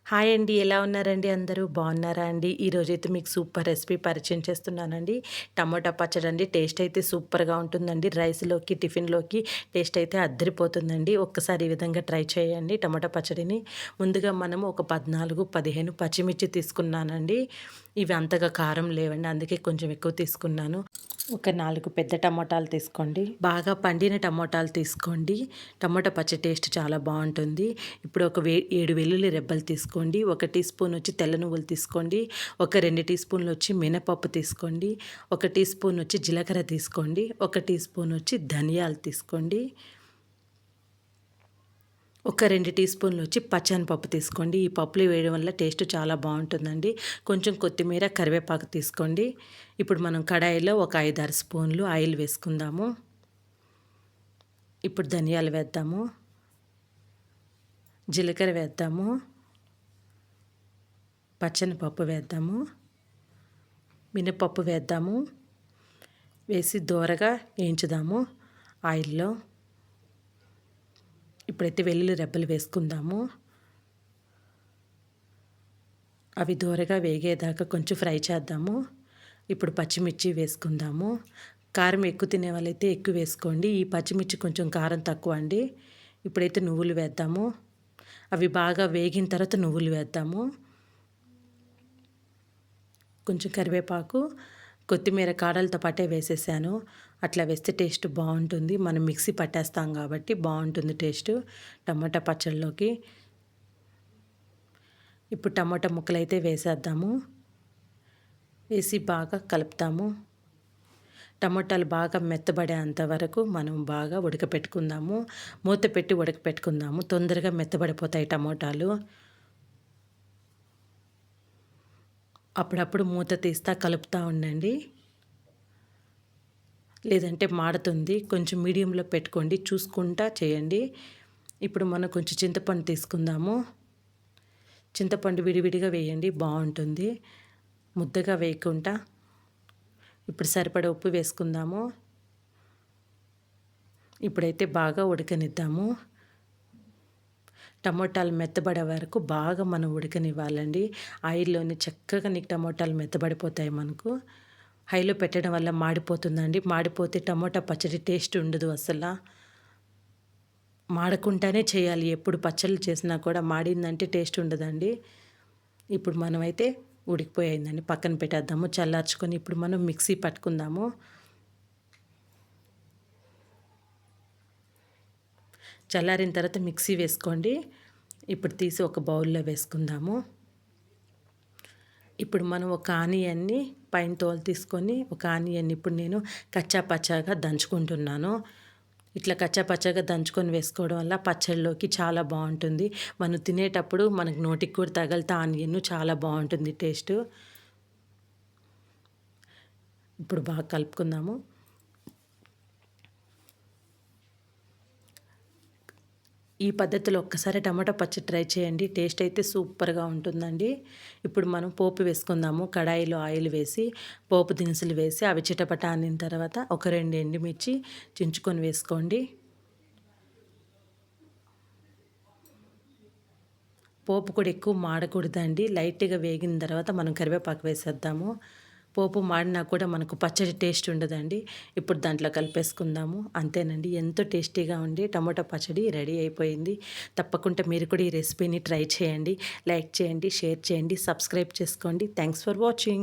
Hi అండి. ఎలా ఉన్నారండి అందరూ? బాగున్నారా అండి? ఈరోజైతే మీకు సూపర్ రెసిపీ పరిచయం చేస్తున్నానండి. టమాటా పచ్చడండి. టేస్ట్ అయితే సూపర్‌గా ఉంటుందండి. రైస్‌లోకి, టిఫిన్‌లోకి టేస్ట్ అయితే అద్దిరిపోతుందండి. ఒక్కసారి ఈ విధంగా ట్రై చేయండి టమాటా పచ్చడిని. ముందుగా మనము ఒక 14, 15 పచ్చిమిర్చి తీసుకున్నానండి. ఇవి అంతగా కారం లేవండి. అందుకే కొంచెం ఎక్కువ తీసుకున్నాను. ఒక 4 పెద్ద టమోటాలు తీసుకోండి. బాగా పండిన టమోటాలు తీసుకోండి. టమాటా పచ్చడి టేస్ట్ చాలా బావుంటుంది. ఇప్పుడు ఒక 7 వెల్లుల్లి రెబ్బలు తీసుకోండి. ఒక టీ స్పూన్ వచ్చి తెల్ల నువ్వులు తీసుకోండి. ఒక 2 టీ స్పూన్లు వచ్చి మినపప్పు తీసుకోండి. ఒక టీ స్పూన్ వచ్చి జీలకర్ర తీసుకోండి. ఒక టీ స్పూన్ వచ్చి ధనియాలు తీసుకోండి. ఒక 2 టీ స్పూన్లు వచ్చి పచ్చనిపప్పు తీసుకోండి. ఈ పప్పులు వేయడం వల్ల టేస్ట్ చాలా బావుంటుందండి. కొంచెం కొత్తిమీర, కరివేపాకు తీసుకోండి. ఇప్పుడు మనం కడాయిలో ఒక 5, 6 స్పూన్లు ఆయిల్ వేసుకుందాము. ఇప్పుడు ధనియాలు వేద్దాము. జీలకర్ర వేద్దాము. పచ్చనిపప్పు వేద్దాము. మినపప్పు వేద్దాము. వేసి దోరగా వేయించుదాము ఆయిల్‌లో. ఇప్పుడైతే వెల్లుల్లి రెబ్బలు వేసుకుందాము. అవి దోరగా వేగేదాకా కొంచెం ఫ్రై చేద్దాము. ఇప్పుడు పచ్చిమిర్చి వేసుకుందాము. కారం ఎక్కువ తినే వాళ్ళైతే ఎక్కువ వేసుకోండి. ఈ పచ్చిమిర్చి కొంచెం కారం తక్కువ అండి. ఇప్పుడైతే నువ్వులు వేద్దాము. అవి బాగా వేగిన తర్వాత నువ్వులు వేద్దాము. కొంచెం కరివేపాకు, కొత్తిమీర కాడలతో పాటే వేసేసాను. అట్లా వేస్తే టేస్ట్ బాగుంటుంది. మనం మిక్సీ పట్టేస్తాం కాబట్టి బాగుంటుంది టేస్ట్ టమాటా పచ్చడిలోకి. ఇప్పుడు టమాటా ముక్కలైతే వేసేద్దాము. వేసి బాగా కలుపుతాము. టమాటాలు బాగా మెత్తబడేంత వరకు మనం బాగా ఉడకపెట్టుకుందాము. మూత పెట్టి ఉడకపెట్టుకుందాము. తొందరగా మెత్తబడిపోతాయి టమోటాలు. అప్పుడప్పుడు మూత తీస్తా కలుపుతూ ఉండండి. లేదంటే మాడుతుంది. కొంచెం మీడియంలో పెట్టుకోండి. చూసుకుంటా చేయండి. ఇప్పుడు మనం కొంచెం చింతపండు తీసుకుందాము. చింతపండు విడివిడిగా వేయండి బాగుంటుంది. ముద్దగా వేయకుండా. ఇప్పుడు సరిపడా ఉప్పు వేసుకుందాము. ఇప్పుడైతే బాగా ఉడకనిద్దాము. టమోటాలు మెత్తబడే వరకు బాగా మనం ఉడకనివ్వాలండి. ఆయిల్లోనే చక్కగా నీకు టమోటాలు మెత్తబడిపోతాయి మనకు. హైలో పెట్టడం వల్ల మాడిపోతుందండి. మాడిపోతే టమోటా పచ్చడి టేస్ట్ ఉండదు అసలు. మాడకుండానే చేయాలి. ఎప్పుడు పచ్చళ్ళు చేసినా కూడా మాడిందంటే టేస్ట్ ఉండదండి. ఇప్పుడు మనమైతే ఉడికిపోయిందండి. పక్కన పెట్టేద్దాము. చల్లార్చుకొని ఇప్పుడు మనం మిక్సీ పట్టుకుందాము. చల్లారిన తర్వాత మిక్సీ వేసుకోండి. ఇప్పుడు తీసి ఒక బౌల్లో వేసుకుందాము. ఇప్పుడు మనం ఒక ఆనియన్ని పైన తోలు తీసుకొని ఒక ఆనియన్ని ఇప్పుడు నేను కచ్చా పచ్చాగా దంచుకుంటున్నాను. ఇట్లా కచ్చా పచ్చాగా దంచుకొని వేసుకోవడం వల్ల పచ్చడిలోకి చాలా బాగుంటుంది. మనం తినేటప్పుడు మనకు నోటికి కూడా తగిలితే ఆనియన్ చాలా బాగుంటుంది టేస్ట్. ఇప్పుడు బాగా కలుపుకుందాము. ఈ పద్ధతిలో ఒక్కసారి టమాటా పచ్చడి ట్రై చేయండి. టేస్ట్ అయితే సూపర్‌గా ఉంటుందండి. ఇప్పుడు మనం పోపు వేసుకుందాము. కడాయిలో ఆయిల్ వేసి, పోపు దినుసులు వేసి అవి చిటపట అనిన తర్వాత ఒక 2 ఎండుమిర్చి చించుకొని వేసుకోండి. పోపు కూడా ఎక్కువ మాడకూడదండి. లైట్‌గా వేగిన తర్వాత మనం కరివేపాకు వేసేద్దాము. పోపు మాడినా కూడా మనకు పచ్చడి టేస్ట్ ఉండదండి. ఇప్పుడు దాంట్లో కలిపేసుకుందాము. అంతేనండి. ఎంతో టేస్టీగా ఉండి టమాటా పచ్చడి రెడీ అయిపోయింది. తప్పకుండా మీరు కూడా ఈ రెసిపీని ట్రై చేయండి. లైక్ చేయండి, షేర్ చేయండి, సబ్స్క్రైబ్ చేసుకోండి. Thanks for watching.